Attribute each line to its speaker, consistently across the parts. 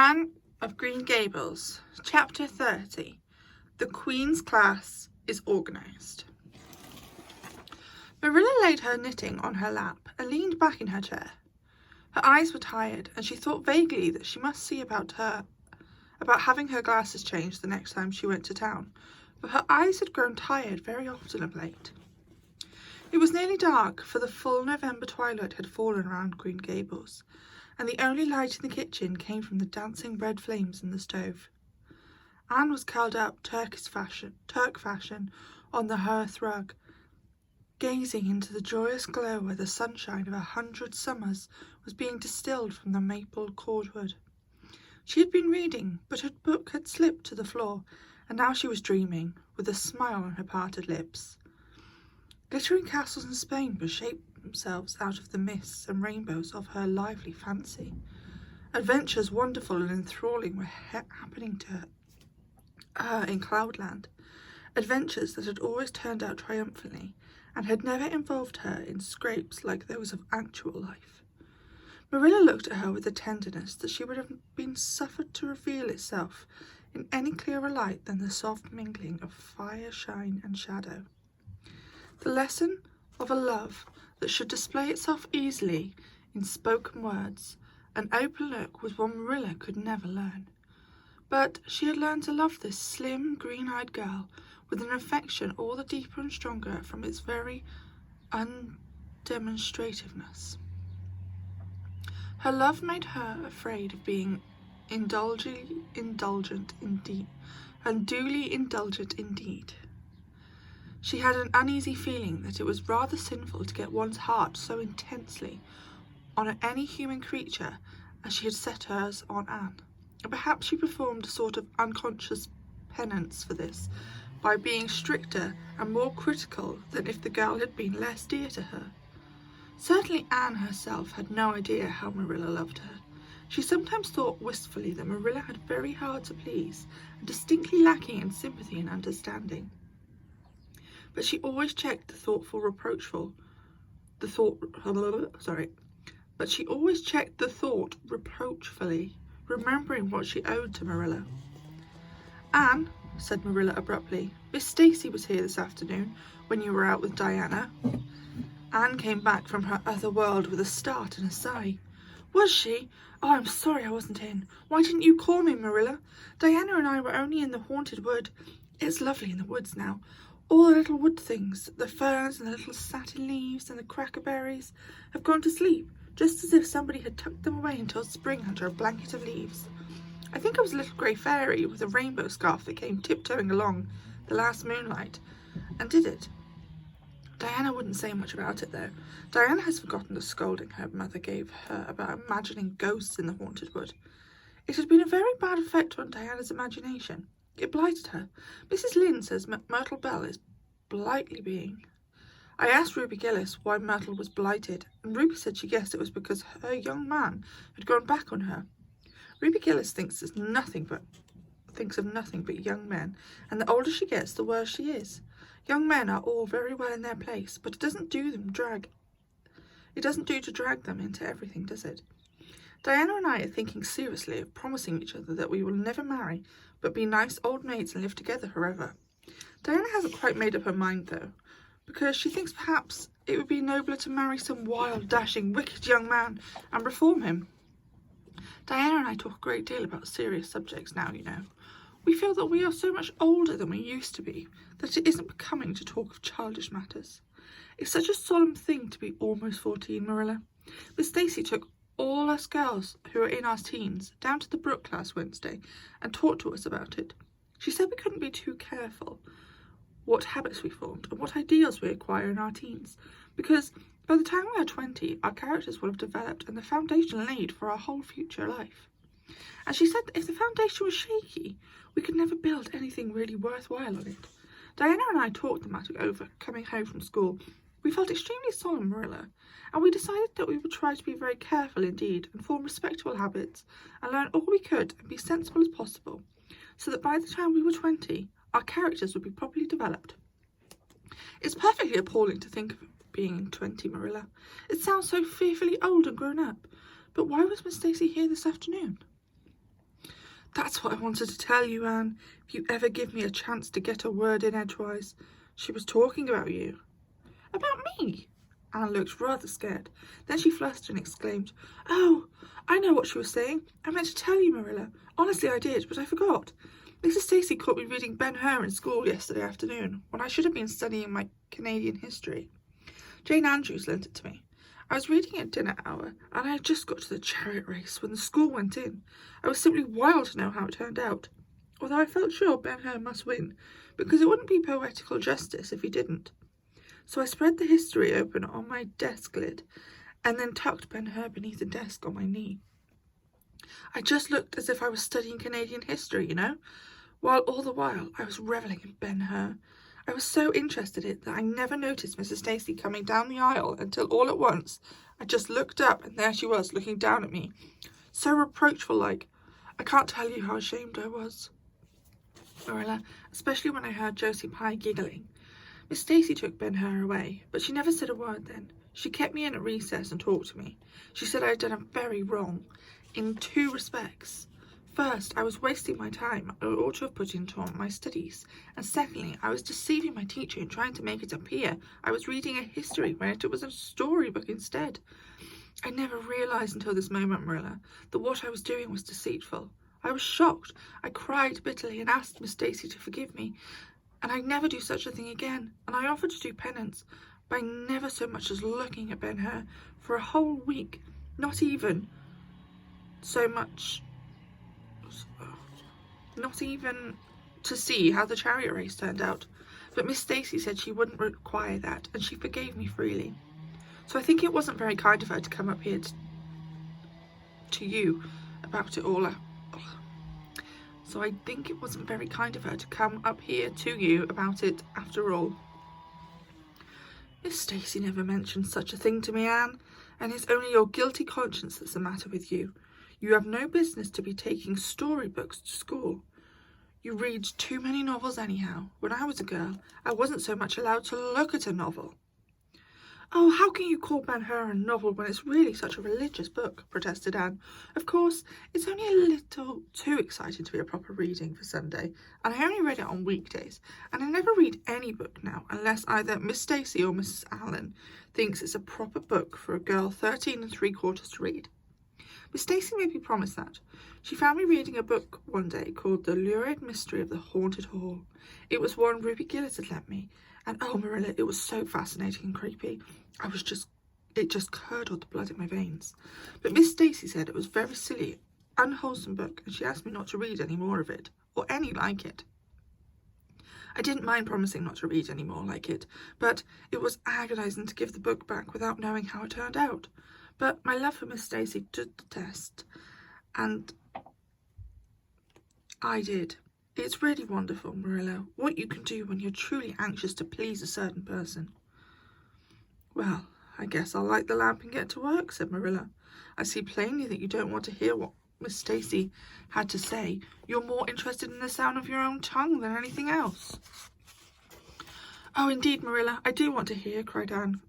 Speaker 1: Anne of Green Gables, Chapter 30. The Queen's Class is Organised. Marilla laid her knitting on her lap and leaned back in her chair. Her eyes were tired, and she thought vaguely that she must see about having her glasses changed the next time she went to town, for her eyes had grown tired very often of late. It was nearly dark, for the full November twilight had fallen around Green Gables, and the only light in the kitchen came from the dancing red flames in the stove. Anne was curled up Turk fashion on the hearth rug, gazing into the joyous glow where the sunshine of 100 summers was being distilled from the maple cordwood. She had been reading, but her book had slipped to the floor, and now she was dreaming, with a smile on her parted lips. Glittering castles in Spain would shape themselves out of the mists and rainbows of her lively fancy. Adventures wonderful and enthralling were happening to her in Cloudland, adventures that had always turned out triumphantly and had never involved her in scrapes like those of actual life. Marilla looked at her with a tenderness that she would have been suffered to reveal itself in any clearer light than the soft mingling of fire, shine, and shadow. The lesson of a love that should display itself easily in spoken words, an open look, was one Marilla could never learn. But she had learned to love this slim, green-eyed girl with an affection all the deeper and stronger from its very undemonstrativeness. Her love made her afraid of being unduly indulgent indeed. She had an uneasy feeling that it was rather sinful to get one's heart so intensely on any human creature as she had set hers on Anne, and perhaps she performed a sort of unconscious penance for this by being stricter and more critical than if the girl had been less dear to her. Certainly Anne herself had no idea how Marilla loved her. She sometimes thought wistfully that Marilla had very hard to please and distinctly lacking in sympathy and understanding. But she always checked the thought reproachfully, remembering what she owed to Marilla. "Anne," said Marilla abruptly, "Miss Stacy was here this afternoon when you were out with Diana." Anne came back from her other world with a start and a sigh. "Was she? Oh, I'm sorry I wasn't in. Why didn't you call me, Marilla? Diana and I were only in the haunted wood. It's lovely in the woods now. All the little wood things, the ferns and the little satin leaves and the crackerberries, have gone to sleep, just as if somebody had tucked them away until spring under a blanket of leaves. I think it was a little grey fairy with a rainbow scarf that came tiptoeing along the last moonlight and did it. Diana wouldn't say much about it, though. Diana has forgotten the scolding her mother gave her about imagining ghosts in the haunted wood. It had been a very bad effect on Diana's imagination. It blighted her. Mrs. Lynde says Myrtle Bell is Blightly being. I asked Ruby Gillis why Myrtle was blighted, and Ruby said she guessed it was because her young man had gone back on her. Ruby Gillis thinks of nothing but young men, and the older she gets, the worse she is. Young men are all very well in their place, but it doesn't do to drag them into everything, does it? Diana and I are thinking seriously of promising each other that we will never marry, but be nice old maids and live together forever. Diana hasn't quite made up her mind, though, because she thinks perhaps it would be nobler to marry some wild, dashing, wicked young man and reform him. Diana and I talk a great deal about serious subjects now, you know. We feel that we are so much older than we used to be that it isn't becoming to talk of childish matters. It's such a solemn thing to be almost 14, Marilla. Miss Stacy took all us girls who are in our teens down to the brook last Wednesday and talked to us about it. She said we couldn't be too careful what habits we formed and what ideals we acquire in our teens, because by the time we are 20, our characters will have developed and the foundation laid for our whole future life. And she said that if the foundation was shaky, we could never build anything really worthwhile on it. Diana and I talked the matter over coming home from school. We felt extremely solemn, Marilla, and we decided that we would try to be very careful indeed and form respectable habits and learn all we could and be sensible as possible, so that by the time we were 20, our characters would be properly developed. It's perfectly appalling to think of being 20, Marilla. It sounds so fearfully old and grown up. But why was Miss Stacy here this afternoon? That's what I wanted to tell you, Anne. If you ever give me a chance to get a word in edgewise. She was talking about you. About me? Anne looked rather scared. Then she flushed and exclaimed, "Oh, I know what she was saying. I meant to tell you, Marilla. Honestly, I did, but I forgot. Mrs. Stacy caught me reading Ben-Hur in school yesterday afternoon, when I should have been studying my Canadian history. Jane Andrews lent it to me. I was reading at dinner hour, and I had just got to the chariot race when the school went in. I was simply wild to know how it turned out, although I felt sure Ben-Hur must win, because it wouldn't be poetical justice if he didn't. So I spread the history open on my desk lid, and then tucked Ben-Hur beneath the desk on my knee. I just looked as if I was studying Canadian history, you know, while all the while I was revelling in Ben-Hur. I was so interested in it that I never noticed Mrs. Stacy coming down the aisle until all at once I just looked up, and there she was looking down at me, so reproachful-like. I can't tell you how ashamed I was, Marilla, especially when I heard Josie Pye giggling. Miss Stacy took Ben-Hur away, but she never said a word then. She kept me in at recess and talked to me. She said I had done a very wrong in 2 respects. First, I was wasting my time I ought to have put into my studies, and secondly, I was deceiving my teacher in trying to make it appear I was reading a history when it was a storybook instead. I never realised until this moment, Marilla, that what I was doing was deceitful. I was shocked. I cried bitterly and asked Miss Stacy to forgive me, and I'd never do such a thing again, and I offered to do penance by never so much as looking at Ben-Hur for a whole week, not even to see how the chariot race turned out. But Miss Stacy said she wouldn't require that, and she forgave me freely. So I think it wasn't very kind of her to come up here to you about it all. So I think it wasn't very kind of her to come up here to you about it after all. Miss Stacy never mentioned such a thing to me, Anne, and it's only your guilty conscience that's the matter with you. You have no business to be taking storybooks to school. You read too many novels anyhow. When I was a girl, I wasn't so much allowed to look at a novel. Oh, how can you call Ben-Hur a novel when it's really such a religious book? Protested Anne. Of course, it's only a little too exciting to be a proper reading for Sunday, and I only read it on weekdays, and I never read any book now unless either Miss Stacy or Mrs. Allen thinks it's a proper book for a girl 13 3/4 to read. Miss Stacy made me promise that. She found me reading a book one day called The Lurid Mystery of the Haunted Hall. It was one Ruby Gillis had lent me, and oh, Marilla, it was so fascinating and creepy. It just curdled the blood in my veins. But Miss Stacy said it was a very silly, unwholesome book, and she asked me not to read any more of it, or any like it. I didn't mind promising not to read any more like it, but it was agonizing to give the book back without knowing how it turned out. But my love for Miss Stacy stood the test, and I did. It's really wonderful, Marilla, what you can do when you're truly anxious to please a certain person. Well, I guess I'll light the lamp and get to work, said Marilla. I see plainly that you don't want to hear what Miss Stacy had to say. You're more interested in the sound of your own tongue than anything else. Oh, indeed, Marilla, I do want to hear, cried Anne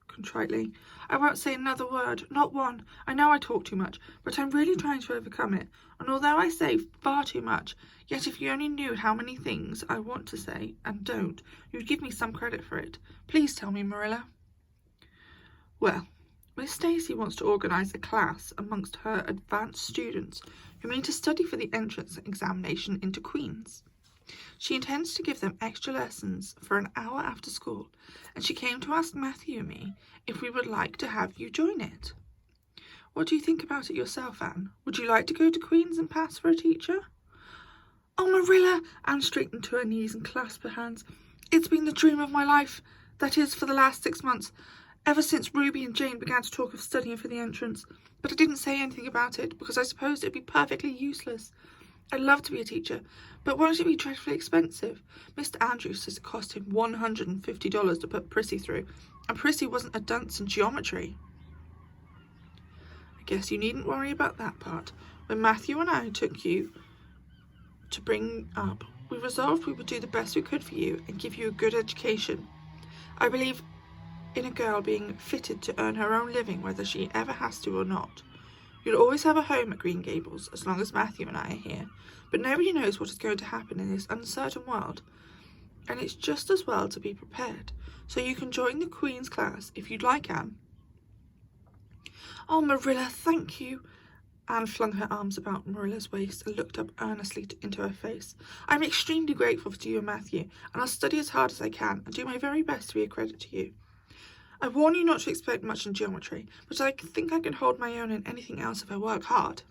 Speaker 1: contritely. I won't say another word, not one. I know I talk too much, but I'm really trying to overcome it, and although I say far too much, yet if you only knew how many things I want to say and don't, you'd give me some credit for it. Please tell me, Marilla. Well, Miss Stacy wants to organise a class amongst her advanced students who mean to study for the entrance examination into Queen's. She intends to give them extra lessons for an hour after school, and she came to ask Matthew and me if we would like to have you join it. What do you think about it yourself, Anne? Would you like to go to Queen's and pass for a teacher? Oh, Marilla! Anne straightened to her knees and clasped her hands. It's been the dream of my life, that is, for the last 6 months, ever since Ruby and Jane began to talk of studying for the entrance, but I didn't say anything about it because I supposed it'd be perfectly useless. I'd love to be a teacher, but won't it be dreadfully expensive? Mr. Andrews says it cost him $150 to put Prissy through, and Prissy wasn't a dunce in geometry. I guess you needn't worry about that part. When Matthew and I took you to bring up, we resolved we would do the best we could for you and give you a good education. I believe in a girl being fitted to earn her own living whether she ever has to or not. You'll always have a home at Green Gables as long as Matthew and I are here, but nobody knows what is going to happen in this uncertain world, and it's just as well to be prepared, so you can join the Queen's class if you'd like, Anne." "Oh, Marilla, thank you." Anne flung her arms about Marilla's waist and looked up earnestly into her face. "I'm extremely grateful to you and Matthew, and I'll study as hard as I can and do my very best to be a credit to you. I warn you not to expect much in geometry, but I think I can hold my own in anything else if I work hard."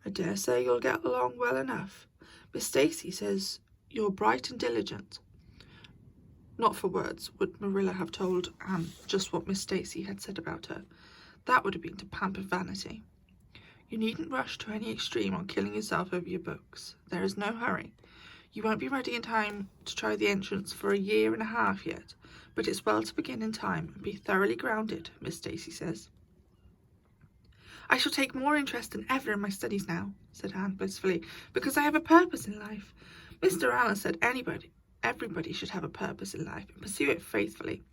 Speaker 1: "I dare say you'll get along well enough. Miss Stacy says you're bright and diligent." Not for words would Marilla have told Anne just what Miss Stacy had said about her. That would have been to pamper vanity. "You needn't rush to any extreme on killing yourself over your books. There is no hurry. You won't be ready in time to try the entrance for a year and a half yet, but it's well to begin in time and be thoroughly grounded," Miss Stacy says. "I shall take more interest than ever in my studies now," said Anne blissfully, "because I have a purpose in life. Mr. Allen said everybody should have a purpose in life and pursue it faithfully.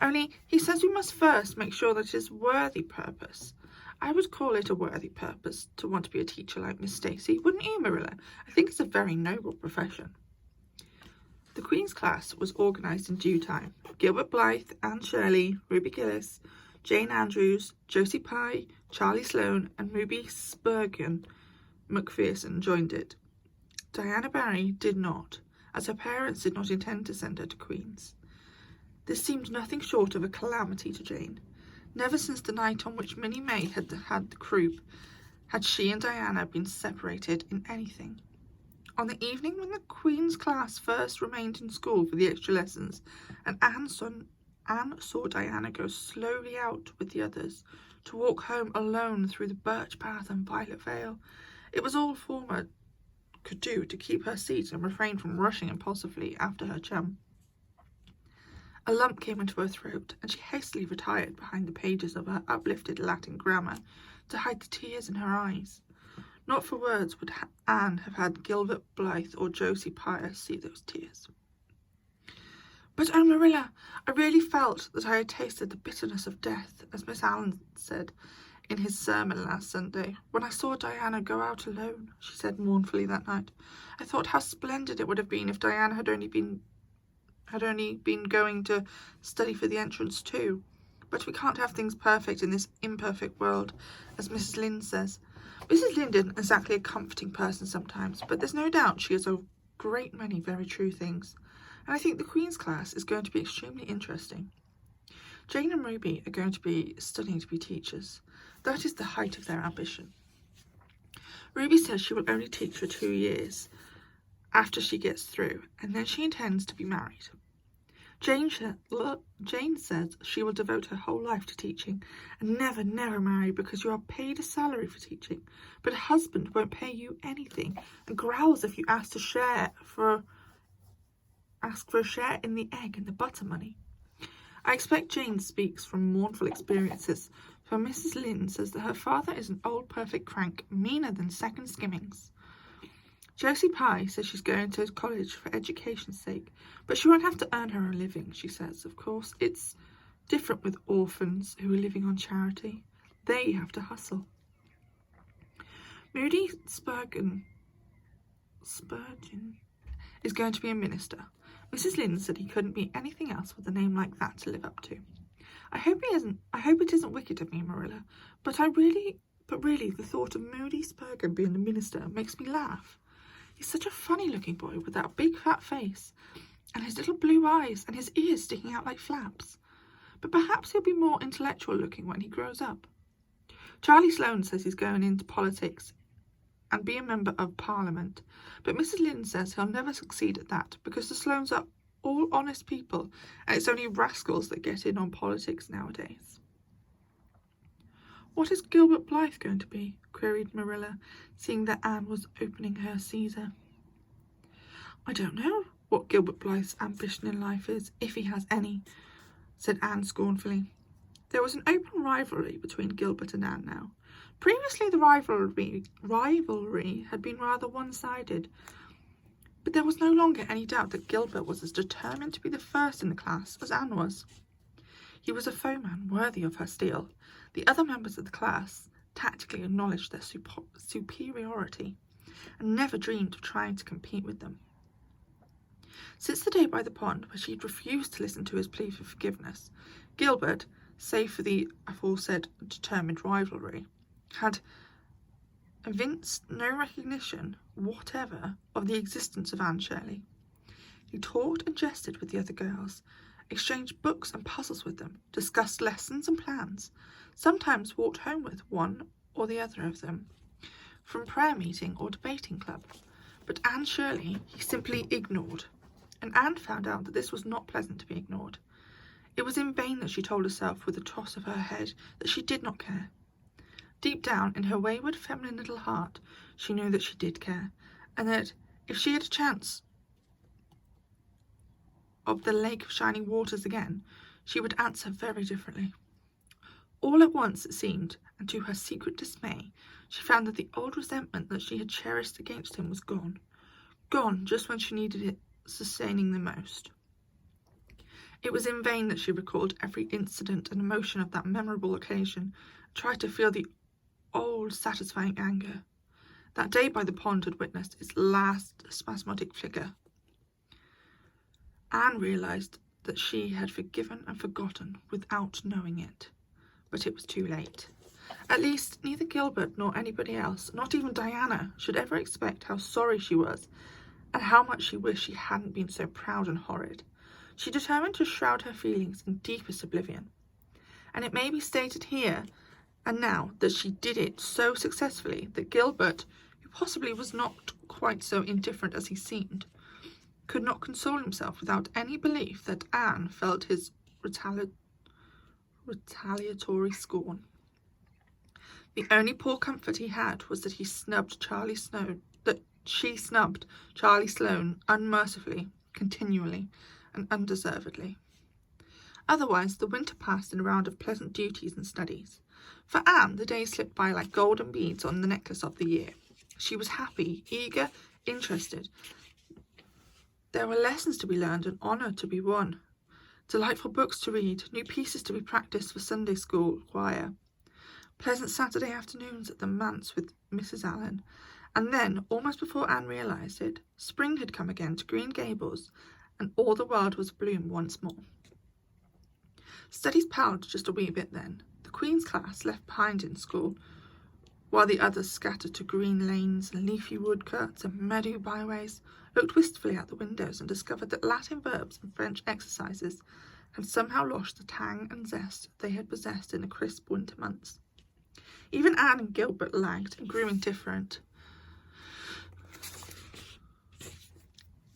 Speaker 1: Only he says we must first make sure that it is a worthy purpose. I would call it a worthy purpose to want to be a teacher like Miss Stacy, wouldn't you, Marilla? I think it's a very noble profession." The Queen's class was organised in due time. Gilbert Blythe, Anne Shirley, Ruby Gillis, Jane Andrews, Josie Pye, Charlie Sloane, and Ruby Spurgeon McPherson joined it. Diana Barry did not, as her parents did not intend to send her to Queen's. This seemed nothing short of a calamity to Jane. Never since the night on which Minnie May had the croup had she and Diana been separated in anything. On the evening when the Queen's class first remained in school for the extra lessons, and Anne saw Diana go slowly out with the others to walk home alone through the birch path and violet vale, it was all Former could do to keep her seat and refrain from rushing impulsively after her chum. A lump came into her throat, and she hastily retired behind the pages of her uplifted Latin grammar to hide the tears in her eyes. Not for words would Anne have had Gilbert Blythe or Josie Pye see those tears. "But oh, Marilla, I really felt that I had tasted the bitterness of death, as Miss Allen said in his sermon last Sunday, when I saw Diana go out alone," she said mournfully that night. "I thought how splendid it would have been if Diana had only been going to study for the entrance too. But we can't have things perfect in this imperfect world, as Mrs. Lynde says. Mrs. Lynde isn't exactly a comforting person sometimes, but there's no doubt she has a great many very true things, and I think the Queen's class is going to be extremely interesting. Jane and Ruby are going to be studying to be teachers. That is the height of their ambition. Ruby says she will only teach for 2 years after she gets through, and then she intends to be married. Jane says she will devote her whole life to teaching and never marry, because you are paid a salary for teaching, but a husband won't pay you anything and growls if you ask for a share in the egg and the butter money. I expect Jane speaks from mournful experiences, for Mrs. Lynde says that her father is an old perfect crank, meaner than second skimmings. Josie Pye says she's going to college for education's sake, but she won't have to earn her a living, she says. Of course, it's different with orphans who are living on charity. They have to hustle. Moody Spurgeon is going to be a minister. Mrs. Lynde said he couldn't be anything else with a name like that to live up to. I hope it isn't wicked of me, Marilla, but really, the thought of Moody Spurgeon being the minister makes me laugh. He's such a funny-looking boy with that big fat face, and his little blue eyes, and his ears sticking out like flaps. But perhaps he'll be more intellectual-looking when he grows up. Charlie Sloane says he's going into politics and be a member of Parliament, but Mrs. Lynde says he'll never succeed at that, because the Sloanes are all honest people, and it's only rascals that get in on politics nowadays. "What is Gilbert Blythe going to be?" queried Marilla, seeing that Anne was opening her Caesar. "I don't know what Gilbert Blythe's ambition in life is, if he has any," said Anne scornfully. There was an open rivalry between Gilbert and Anne now. Previously the rivalry had been rather one-sided, but there was no longer any doubt that Gilbert was as determined to be the first in the class as Anne was. He was a foeman worthy of her steel. The other members of the class tactically acknowledged their superiority and never dreamed of trying to compete with them. Since the day by the pond where she had refused to listen to his plea for forgiveness, Gilbert, save for the aforesaid determined rivalry, had evinced no recognition whatever of the existence of Anne Shirley. He talked and jested with the other girls, exchanged books and puzzles with them, discussed lessons and plans, sometimes walked home with one or the other of them from prayer meeting or debating club. But Anne Shirley he simply ignored, and Anne found out that this was not pleasant to be ignored. It was in vain that she told herself with a toss of her head that she did not care. Deep down in her wayward feminine little heart, she knew that she did care, and that if she had a chance of the Lake of Shining Waters again, she would answer very differently. All at once, it seemed, and to her secret dismay, she found that the old resentment that she had cherished against him was gone. Gone just when she needed it sustaining the most. It was in vain that she recalled every incident and emotion of that memorable occasion, and tried to feel the old satisfying anger. That day by the pond had witnessed its last spasmodic flicker. Anne realised that she had forgiven and forgotten without knowing it, but it was too late. At least neither Gilbert nor anybody else, not even Diana, should ever expect how sorry she was and how much she wished she hadn't been so proud and horrid. She determined to shroud her feelings in deepest oblivion, and it may be stated here and now that she did it so successfully that Gilbert, who possibly was not quite so indifferent as he seemed, could not console himself without any belief that Anne felt his retaliatory scorn. The only poor comfort he had was that she snubbed Charlie Sloane unmercifully, continually, and undeservedly. Otherwise, the winter passed in a round of pleasant duties and studies. For Anne, the days slipped by like golden beads on the necklace of the year. She was happy, eager, interested. There were lessons to be learned and honour to be won, delightful books to read, new pieces to be practised for Sunday school choir, pleasant Saturday afternoons at the manse with Mrs. Allen, and then, almost before Anne realised it, spring had come again to Green Gables, and all the world was abloom once more. Studies palled just a wee bit then. The Queen's class, left behind in school, while the others scattered to green lanes and leafy woodcuts and meadow byways, looked wistfully out the windows and discovered that Latin verbs and French exercises had somehow lost the tang and zest they had possessed in the crisp winter months. Even Anne and Gilbert lagged and grew indifferent.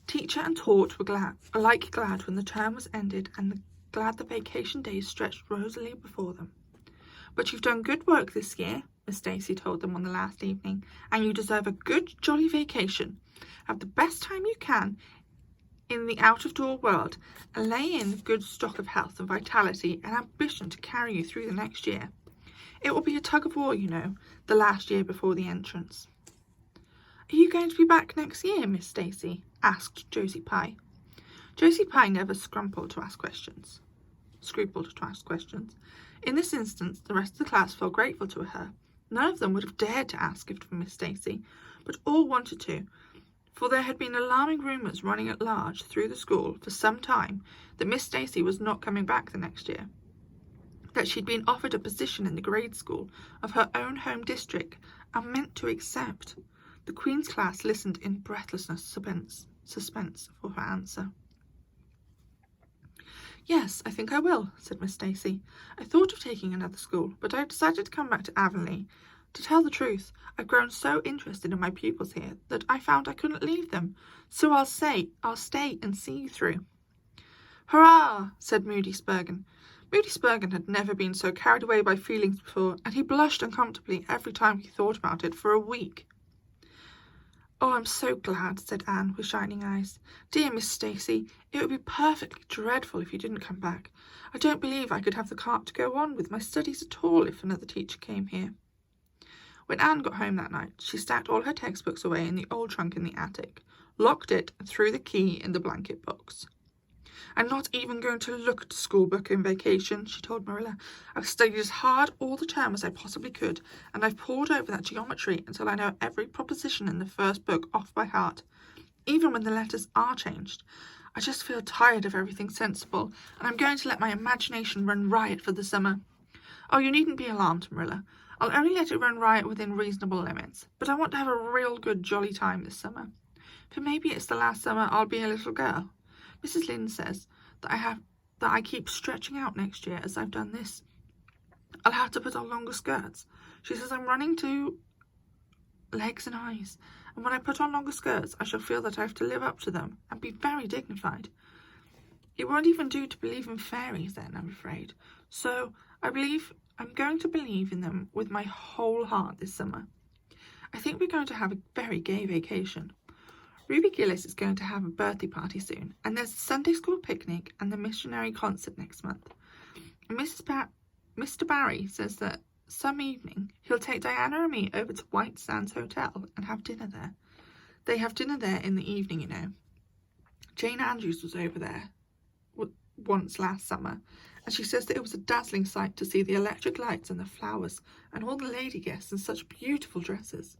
Speaker 1: Teacher and taught were alike glad when the term was ended and glad the vacation days stretched rosily before them. "But you've done good work this year," Miss Darcy told them on the last evening, "and you deserve a good, jolly vacation. Have the best time you can in the out-of-door world, and lay in good stock of health and vitality and ambition to carry you through the next year. It will be a tug-of-war, you know, the last year before the entrance." "Are you going to be back next year, Miss Darcy?" asked Josie Pye. Josie Pye never scrupled to ask questions. In this instance, the rest of the class felt grateful to her. None of them would have dared to ask if from Miss Darcy, but all wanted to, for there had been alarming rumours running at large through the school for some time that Miss Darcy was not coming back the next year, that she'd been offered a position in the grade school of her own home district and meant to accept. The Queen's class listened in breathless suspense for her answer. "Yes, I think I will," said Miss Darcy. "I thought of taking another school, but I decided to come back to Avonlea. To tell the truth, I've grown so interested in my pupils here that I found I couldn't leave them, so I'll stay and see you through." "Hurrah!" said Moody Spurgeon. Moody Spurgeon had never been so carried away by feelings before, and he blushed uncomfortably every time he thought about it for a week. "Oh, I'm so glad," said Anne, with shining eyes. "Dear Miss Darcy, it would be perfectly dreadful if you didn't come back. I don't believe I could have the cart to go on with my studies at all if another teacher came here." When Anne got home that night, she stacked all her textbooks away in the old trunk in the attic, locked it, and threw the key in the blanket box. I'm not even going to look at a school book in vacation, she told Marilla. I've studied as hard all the term as I possibly could, and I've pored over that geometry until I know every proposition in the first book off by heart, even when the letters are changed. I just feel tired of everything sensible, and I'm going to let my imagination run riot for the summer. Oh, you needn't be alarmed, Marilla. I'll only let it run riot within reasonable limits, but I want to have a real good jolly time this summer. For maybe it's the last summer I'll be a little girl. Mrs. Lynde says that I keep stretching out next year as I've done this. I'll have to put on longer skirts. She says I'm running to legs and eyes, and when I put on longer skirts I shall feel that I have to live up to them and be very dignified. It won't even do to believe in fairies then, I'm afraid. So I'm going to believe in them with my whole heart this summer. I think we're going to have a very gay vacation. Ruby Gillis is going to have a birthday party soon, and there's a Sunday school picnic and the missionary concert next month. And Mr. Barry says that some evening he'll take Diana and me over to White Sands Hotel and have dinner there. They have dinner there in the evening, you know. Jane Andrews was over there once last summer, and she says that it was a dazzling sight to see the electric lights and the flowers and all the lady guests in such beautiful dresses.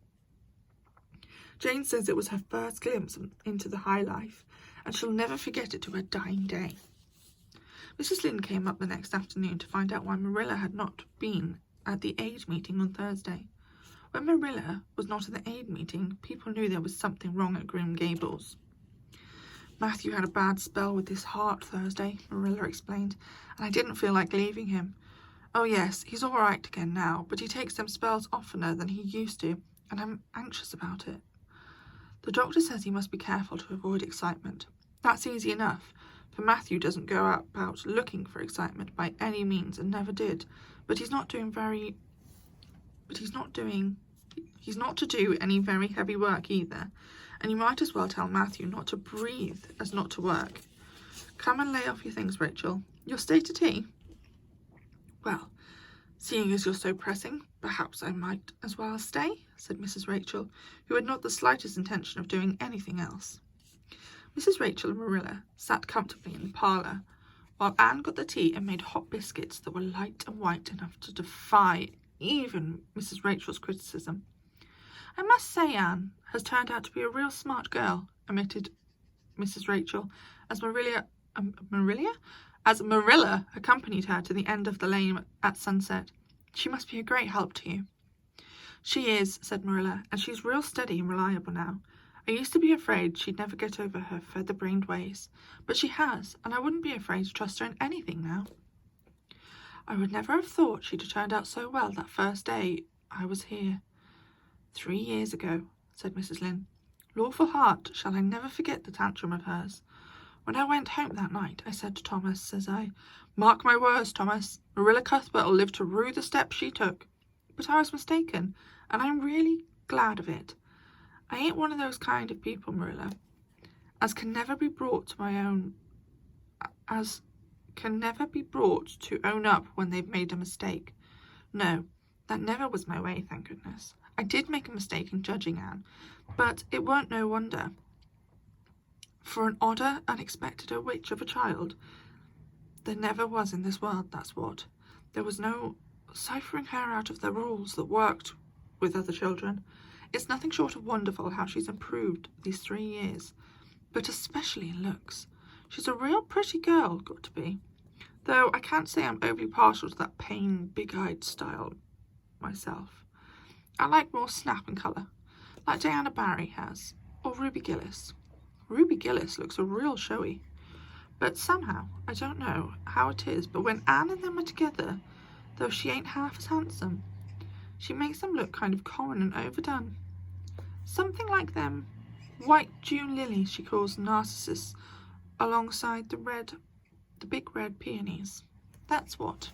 Speaker 1: Jane says it was her first glimpse into the high life, and she'll never forget it to her dying day. Mrs. Lynde came up the next afternoon to find out why Marilla had not been at the aid meeting on Thursday. When Marilla was not at the aid meeting, people knew there was something wrong at Green Gables. Matthew had a bad spell with his heart Thursday, Marilla explained, and I didn't feel like leaving him. Oh yes, he's all right again now, but he takes them spells oftener than he used to, and I'm anxious about it. The doctor says he must be careful to avoid excitement. That's easy enough, for Matthew doesn't go about looking for excitement by any means and never did, but he's not to do any very heavy work either, and you might as well tell Matthew not to breathe as not to work. Come and lay off your things, Rachel. You'll stay to tea? Well, seeing as you're so pressing, perhaps I might as well stay, said Mrs. Rachel, who had not the slightest intention of doing anything else. Mrs. Rachel and Marilla sat comfortably in the parlour, while Anne got the tea and made hot biscuits that were light and white enough to defy even Mrs. Rachel's criticism. I must say Anne has turned out to be a real smart girl, admitted Mrs. Rachel, as Marilla accompanied her to the end of the lane at sunset. She must be a great help to you. She is, said Marilla, and she's real steady and reliable now. I used to be afraid she'd never get over her feather-brained ways, but she has, and I wouldn't be afraid to trust her in anything now. I would never have thought she'd have turned out so well that first day I was here. 3 years ago, said Mrs. Lynde. Lawful heart, shall I never forget the tantrum of hers. When I went home that night, I said to Thomas, says I, mark my words, Thomas, Marilla Cuthbert will live to rue the step she took. But I was mistaken, and I'm really glad of it. I ain't one of those kind of people, Marilla, as can never be brought to own up when they've made a mistake. No, that never was my way, thank goodness. I did make a mistake in judging Anne, but it weren't no wonder. For an odder, unexpected witch of a child, there never was in this world, that's what. There was no ciphering her out of the rules that worked with other children. It's nothing short of wonderful how she's improved these 3 years, but especially in looks. She's a real pretty girl, got to be. Though I can't say I'm overly partial to that plain, big-eyed style myself. I like more snap and colour, like Diana Barry has, or Ruby Gillis. Ruby Gillis looks a real showy. But somehow, I don't know how it is, but when Anne and them are together, though she ain't half as handsome, she makes them look kind of common and overdone. Something like them white June lilies she calls narcissus alongside the big red peonies. That's what.